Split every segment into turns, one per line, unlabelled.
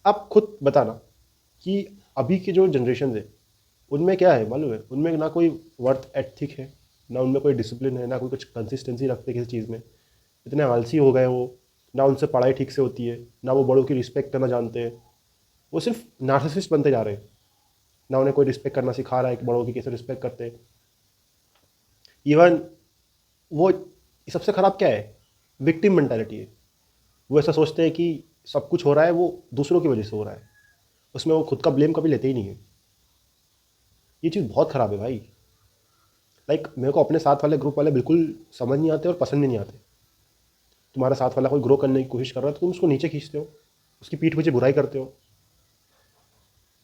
आप खुद बताना कि अभी की जो जनरेशन है उनमें क्या है मालूम है? उनमें ना कोई वर्थ एथिक है, ना उनमें कोई डिसिप्लिन है, ना कोई कुछ कंसिस्टेंसी रखते किसी चीज़ में। इतने आलसी हो गए वो, ना उनसे पढ़ाई ठीक से होती है, ना वो बड़ों की रिस्पेक्ट करना जानते हैं। वो सिर्फ नार्सिसिस्ट बनते जा रहे हैं। ना उन्हें कोई रिस्पेक्ट करना सिखा रहा है कि बड़ों की कैसे रिस्पेक्ट करते हैं। इवन वो सबसे ख़राब क्या है, विक्टिम मेंटालिटी है। वो ऐसा सोचते हैं कि सब कुछ हो रहा है वो दूसरों की वजह से हो रहा है, उसमें वो खुद का ब्लेम कभी लेते ही नहीं है। ये चीज़ बहुत ख़राब है भाई। लाइक मेरे को अपने साथ वाले ग्रुप वाले बिल्कुल समझ नहीं आते और पसंद भी नहीं आते। तुम्हारा साथ वाला कोई ग्रो करने की कोशिश कर रहा है तो तुम उसको नीचे खींचते हो, उसकी पीठ पीछे बुराई करते हो।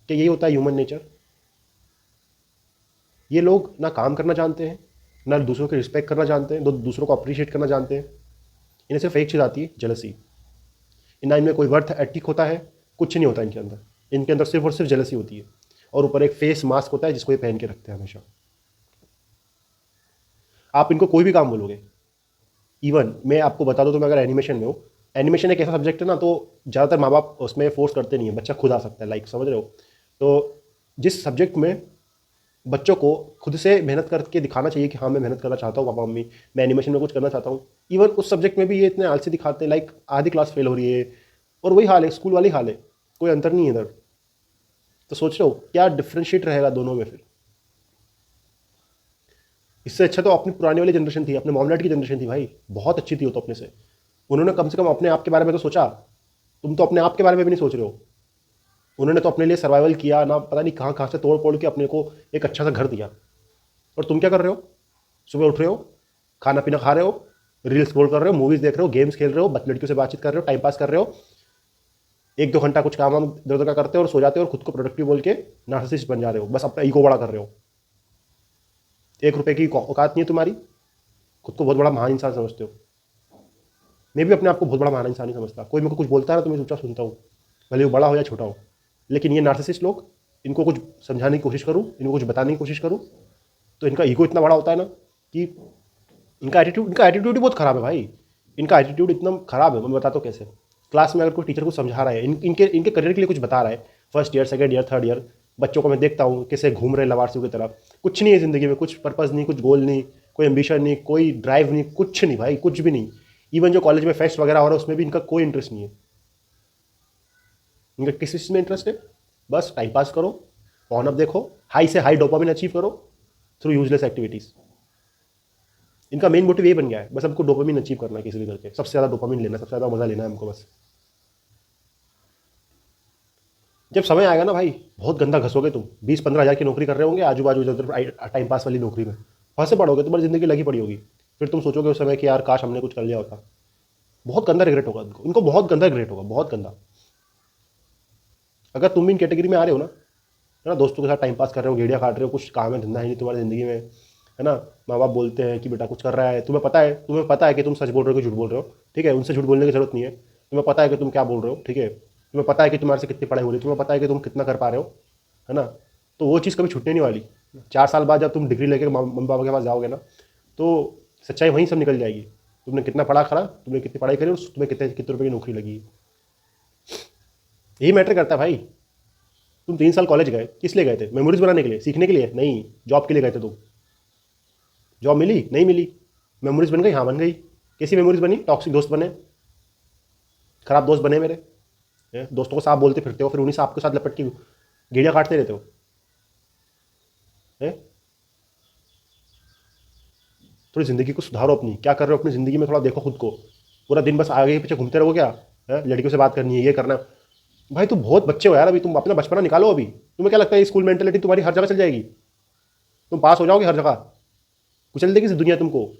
कि यही होता है ह्यूमन नेचर। ये लोग ना काम करना जानते हैं, ना दूसरों की रिस्पेक्ट करना जानते हैं, दूसरों को अप्रिशिएट करना जानते हैं। इन्हें सिर्फ एक चीज़ आती है, जेलसी। ना इनमें कोई वर्थ एथिक होता है, कुछ नहीं होता इनके अंदर। इनके अंदर सिर्फ और सिर्फ जेलसी होती है। और ऊपर एक फेस मास्क होता है जिसको ये पहन के रखते हैं हमेशा। आप इनको कोई भी काम बोलोगे, इवन मैं आपको बता दूं, तो मैं अगर एनिमेशन में हूँ, एनिमेशन एक ऐसा सब्जेक्ट है ना, तो ज़्यादातर माँ बाप उसमें फोर्स करते नहीं है, बच्चा खुद आ सकता है। लाइक समझ रहे हो? तो जिस सब्जेक्ट में बच्चों को खुद से मेहनत करके दिखाना चाहिए कि हाँ मैं मेहनत करना चाहता हूँ पापा मम्मी, मैं एनिमेशन में कुछ करना चाहता हूँ, इवन उस सब्जेक्ट में भी ये इतने आलसी दिखाते हैं। लाइक आधी क्लास फेल हो रही है, और वही हाल है, स्कूल वाली हाल है, कोई अंतर नहीं है इधर। तो सोच रहे हो क्या डिफ्रेंशिएट रहेगा दोनों में फिर? इससे अच्छा तो अपनी पुरानी वाली जनरेशन थी, अपने मॉम डैड की जनरेशन थी भाई, बहुत अच्छी थी वो तो अपने से। उन्होंने कम से कम अपने आप के बारे में तो सोचा। तुम तो अपने आप के बारे में भी नहीं सोच रहे हो। उन्होंने तो अपने लिए सर्वाइवल किया ना, पता नहीं कहाँ कहाँ से तोड़ फोड़ के अपने को एक अच्छा सा घर दिया। और तुम क्या कर रहे हो? सुबह उठ रहे हो, खाना पीना खा रहे हो, रील्स स्क्रॉल कर रहे हो, मूवीज देख रहे हो, गेम्स खेल रहे हो, लड़कियों से बातचीत कर रहे हो, टाइम पास कर रहे हो, एक दो घंटा कुछ काम वाम इधर उधर का करते हो और सो जाते हो, और खुद को प्रोडक्टिव बोल के नार्सिसिस्ट बन जा रहे हो। बस अपना ईगो बड़ा कर रहे हो। 1 रुपए की औकात नहीं है तुम्हारी, खुद को बहुत बड़ा महान इंसान समझते हो। मैं भी अपने आप को बहुत बड़ा महान इंसान नहीं समझता। कोई मेरे को कुछ बोलता है ना तो मैं चुपचाप सुनता हूँ, भले वो बड़ा हो या छोटा हो। लेकिन ये नार्सिसिस्ट लोग, इनको कुछ समझाने की कोशिश करूँ, इनको कुछ बताने की कोशिश करूँ, तो इनका ईगो इतना बड़ा होता है ना कि इनका एटीट्यूड ही बहुत ख़राब है भाई। इनका एटीट्यूड इतना ख़राब है, मैं बताता हूँ कैसे। क्लास में अगर कोई टीचर को समझा रहा है, इनके इनके करियर के लिए कुछ बता रहा है, first year second year third year बच्चों को मैं देखता हूँ कैसे घूम रहे लवारसियों की तरह। कुछ नहीं है ज़िंदगी में, कुछ पर्पज़ नहीं, कुछ गोल नहीं, कोई एम्बिशन नहीं, कोई ड्राइव नहीं, कुछ नहीं भाई, कुछ भी नहीं। इवन जो कॉलेज में फेस्ट वगैरह हो रहा है उसमें भी इनका कोई इंटरेस्ट नहीं है। इनका किस चीज़ में इंटरेस्ट है? बस टाइम पास करो, फोन अप देखो, हाई से हाई डोपामिन अचीव करो थ्रू यूजलेस एक्टिविटीज़। इनका मेन मोटिव ये बन गया है, बस हमको डोपामिन अचीव करना है किसी भी करके, सबसे ज़्यादा डोपामिन लेना, सबसे ज़्यादा मज़ा लेना है हमको बस। जब समय आएगा ना भाई, बहुत गंदा घसोगे तुम। 20-15 हज़ार की नौकरी कर रहे होंगे आजू बाजू इधर टाइम पास वाली नौकरी में, फंसे पड़ोगे, तुम्हारी ज़िंदगी लगी पड़ी होगी। फिर तुम सोचोगे उस समय कि यार काश हमने कुछ कर लिया होता। बहुत गंदा रिग्रेट होगा इनको, इनको बहुत गंदा रिग्रेट होगा, बहुत गंदा। अगर तुम भी इन कैटेगरी में आ रहे हो ना, है ना, दोस्तों के साथ टाइम पास कर रहे हो, गेड़िया काट रहे हो, कुछ काम है धंधा है नहीं तुम्हारी ज़िंदगी में, है ना, माँ बाप बोलते हैं कि बेटा कुछ कर रहा है, तुम्हें पता है कि तुम सच बोल रहे हो कि झूठ बोल रहे हो, ठीक है, उनसे झूठ बोलने की जरूरत नहीं है। तुम्हें पता है कि तुम क्या बोल रहे हो, ठीक है, तुम्हें पता है कि तुम्हारे से कितनी पढ़ाई हो रही है, तुम्हें पता है कि तुम कितना कर पा रहे हो, है ना। तो वो चीज़ कभी छूटने नहीं वाली। 4 साल बाद जब तुम डिग्री लेके मम्मी पापा के पास जाओगे ना, तो सच्चाई वहीं सब निकल जाएगी। तुमने कितना पढ़ा खरा, तुमने कितनी पढ़ाई करी और तुम्हें कितने कितने रुपए की नौकरी लगी। यही मैटर करता है भाई। तुम 3 साल कॉलेज गए, किस लिए गए थे? मेमोरीज बनाने के लिए, सीखने के लिए नहीं, जॉब के लिए गए थे तुम। जॉब मिली नहीं मिली, मेमोरीज बन गई, हाँ बन गई। कैसी मेमोरीज बनी? टॉक्सिक दोस्त बने, खराब दोस्त बने मेरे। दोस्तों को सांप बोलते फिरते हो, फिर उन्हीं सांप के साथ लपट के गेड़िया काटते रहते हो। हैं? थोड़ी ज़िंदगी को सुधारो अपनी, क्या कर रहे हो अपनी ज़िंदगी में, थोड़ा देखो खुद को। पूरा दिन बस आगे पीछे घूमते रहो क्या? है लड़कियों से बात करनी है, ये करना है। भाई तुम बहुत बच्चे हो यार, अभी तुम अपना बचपना निकालो अभी। तुम्हें क्या लगता है स्कूल मेंटेलिटी तुम्हारी हर जगह चल जाएगी? तुम पास हो जाओगे हर जगह, कुचल देगी दुनिया तुमको।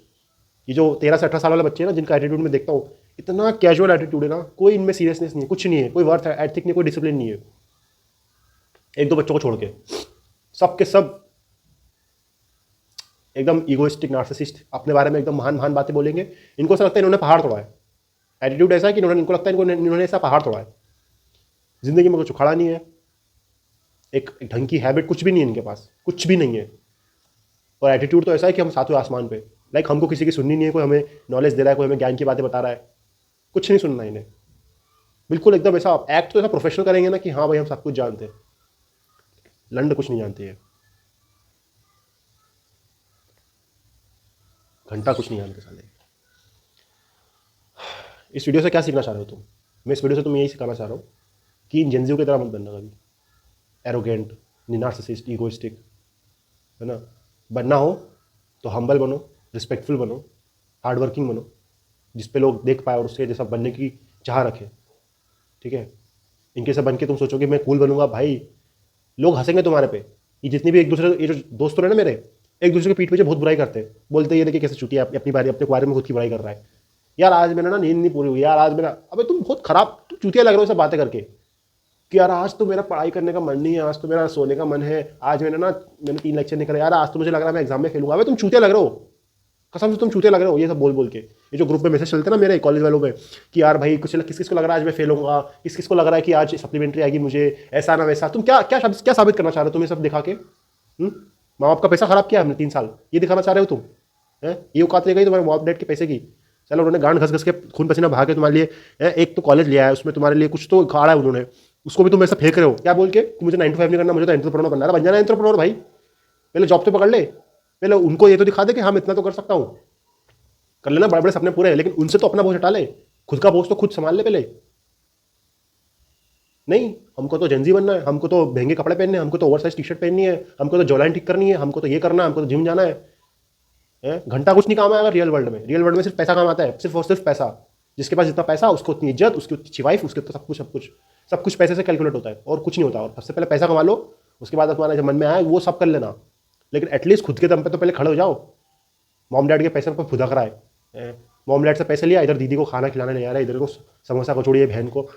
ये जो 13 से 18 साल वाले बच्चे हैं ना, जिनका एटीट्यूड में देखता हूँ, इतना कैजुअल एटीट्यूड है ना, कोई इनमें सीरियसनेस नहीं है, कुछ नहीं है, कोई वर्थ एथिक नहीं, कोई डिसिप्लिन नहीं है। एक दो बच्चों को छोड़ के सब के सब एकदम ईगोइस्टिक नार्सिसिस्ट, अपने बारे में एकदम महान महान बातें बोलेंगे। इनको ऐसा लगता है इन्होंने पहाड़ तोड़ा है। एटीट्यूड ऐसा है कि इनको लगता है इन्होंने ऐसा पहाड़ तोड़ा है। जिंदगी में कुछ उखाड़ा नहीं है, एक ढंग की हैबिट कुछ भी नहीं है इनके पास, कुछ भी नहीं है। और एटीट्यूड तो ऐसा है कि हम सातवें आसमान पे। लाइक हमको किसी की सुननी नहीं है, कोई हमें नॉलेज दे रहा है, कोई हमें ज्ञान की बातें बता रहा है, कुछ नहीं सुनना इन्हें। बिल्कुल एकदम ऐसा एक्ट तो ऐसा प्रोफेशनल करेंगे ना कि हाँ भाई हम सब कुछ जानते हैं। लंड कुछ नहीं जानती है, घंटा कुछ नहीं जानते साले। इस वीडियो से क्या सीखना चाह रहे हो तुम? मैं इस वीडियो से तुम्हें यही सिखाना चाह रहा हूँ कि इन जेंजियो की तरह मत बनना कभी, एरोगेंट, नार्सिसिस्ट, इगोइस्टिक, है ना। बनना हो तो हम्बल बनो, रिस्पेक्टफुल बनो, हार्ड वर्किंग बनो, जिस पे लोग देख पाए और उसके जैसा बनने की चाह रखें, ठीक है। इनके से बन के तुम सोचोगे मैं कूल बनूंगा, भाई लोग हंसेंगे तुम्हारे पे। ये जितनी भी एक दूसरे, ये जो दोस्त हैं ना मेरे, एक दूसरे के पीठ पीछे बहुत बुराई करते हैं, बोलते हैं ये देखिए कैसे चुटिया अपनी बारे अपने बारे में खुद की बुराई कर रहा है। यार आज मेरा ना नींद नहीं पूरी हुई यार, आज मेरा, अबे तुम बहुत खराब, तुम चुतिया लग रहे हो सब बातें करके कि यार आज तो मेरा पढ़ाई करने का मन नहीं है, आज तो मेरा सोने का मन है, आज मैंने 3 लेक्चर नहीं करे यार, आज तो मुझे लग रहा है मैं एग्जाम में फेल हूँ। अबे तुम चूतिया लग रहे हो, कसम से तुम चूतिया लग रहे हो, ये सब बोल बोल के। ये जो ग्रुप में मैसेज चलते हैं ना मेरे कॉलेज वालों में कि यार भाई कुछ किस किस को लग रहा है आज मैं फेल होऊंगा, किस किस को लग रहा है कि आज सप्लीमेंट्री आएगी मुझे, ऐसा ना वैसा, तुम क्या क्या क्या साबित करना चाह रहे हो तुम ये सब दिखा के? माँ बाप का पैसा खराब किया हमने 3 साल, ये दिखाना चाह रहे हो तुम? है ये औकात रह गई तुम्हारे माँ डैड के पैसे की? चलो उन्होंने गांड घस घस के खून पसीना बहा के तुम्हारे लिए एक तो कॉलेज लिया है, उसमें तुम्हारे लिए कुछ तो खाड़ा है उन्होंने, उसको भी तुम ऐसा फेंक रहे हो क्या बोल के कि मुझे 9 to 5 नहीं करना, मुझे तो एंटरप्रेन्योर बनना है। बन जाना एंटरप्रेन्योर भाई, पहले जॉब तो पकड़ ले, पहले उनको ये तो दिखा दे कि हम इतना तो कर सकता हूँ, कर लेना बड़े बड़े सपने पूरे हैं, लेकिन उनसे तो अपना बोझ हटा ले, खुद का बोझ तो खुद संभाल ले पहले। नहीं, हमको तो जेंजी बनना है, हमको तो महंगे कपड़े पहनने हैं, हमको तो ओवरसाइज टी शर्ट पहननी है, हमको तो जॉलाइन ठीक करनी है, हमको तो ये करना है, हमको तो जिम जाना है। घंटा कुछ नहीं काम आएगा रियल वर्ल्ड में, रियल वर्ल्ड में सिर्फ पैसा काम आता है, सिर्फ और सिर्फ पैसा। जिसके पास जितना पैसा उसको उतनी इज्जत, उसकी उतनी अच्छी वाइफ, उसके तो सब कुछ सब कुछ सब कुछ पैसे से कैलकुलेट होता है और कुछ नहीं होता। और सबसे पहले पैसा कमा लो, उसके बाद तुम्हारा जब मन में आए वो सब कर लेना, लेकिन एटलीस्ट खुद के दम पे तो पहले खड़े हो जाओ। मॉम डैड के पैसे पर फुदक रहा है, मॉम डैड से पैसे लिया, इधर दीदी को खाना खिलाने ले जा रहा है, इधर को समोसा कचौड़ी है बहन को।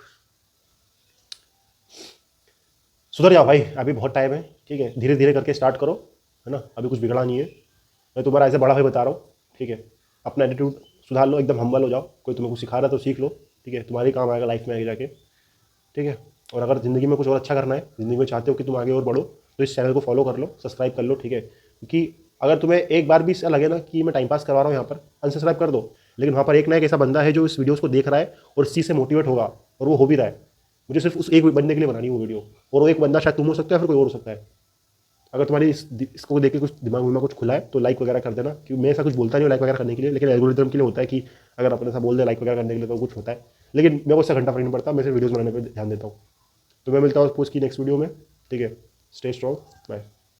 सुधर जाओ भाई, अभी बहुत टाइम है, ठीक है, धीरे धीरे करके स्टार्ट करो, है ना, अभी कुछ बिगड़ा नहीं है। मैं तुम्हारा ऐसे बड़ा भाई बता रहा हूँ, ठीक है। अपना एटीट्यूड सुधार लो, एकदम हम्बल हो जाओ, कोई तुम्हें कुछ सिखा रहा है तो सीख लो, ठीक है, तुम्हारे काम आएगा लाइफ में आगे जाके, ठीक है। और अगर ज़िंदगी में कुछ और अच्छा करना है, ज़िंदगी में चाहते हो कि तुम आगे और बढ़ो, तो इस चैनल को फॉलो कर लो, सब्सक्राइब कर लो, ठीक है। क्योंकि अगर तुम्हें एक बार भी ऐसा लगे ना कि मैं टाइम पास करवा रहा हूँ यहाँ पर, अनसब्सक्राइब कर दो, लेकिन वहाँ पर एक ना एक ऐसा बंदा है जो इस वीडियोज़ को देख रहा है और इस चीज़ से मोटिवेट होगा, और वो हो भी रहा है। मुझे सिर्फ उस एक बंदे के लिए बनानी है वो वीडियो, और वो एक बंदा शायद तुम हो सकता है, फिर कोई और हो सकता है। अगर तुम्हारी इसको देख के कुछ दिमाग में कुछ खुला है तो लाइक वगैरह कर देना, क्योंकि मैं ऐसा कुछ बोलता नहीं हूँ लाइक वगैरह करने के लिए, लेकिन एल्गोरिथम के लिए होता है कि अगर अपने ऐसा बोल दे लाइक वगैरह करने के लिए तो कुछ होता है। लेकिन मेरे को इससे घंटा फर्क नहीं पड़ता, मैं सिर्फ वीडियोज़ बनाने पर ध्यान देता हूँ। तो मैं मिलता हूँ उसकी नेक्स्ट वीडियो में, ठीक है। Stay strong, bye.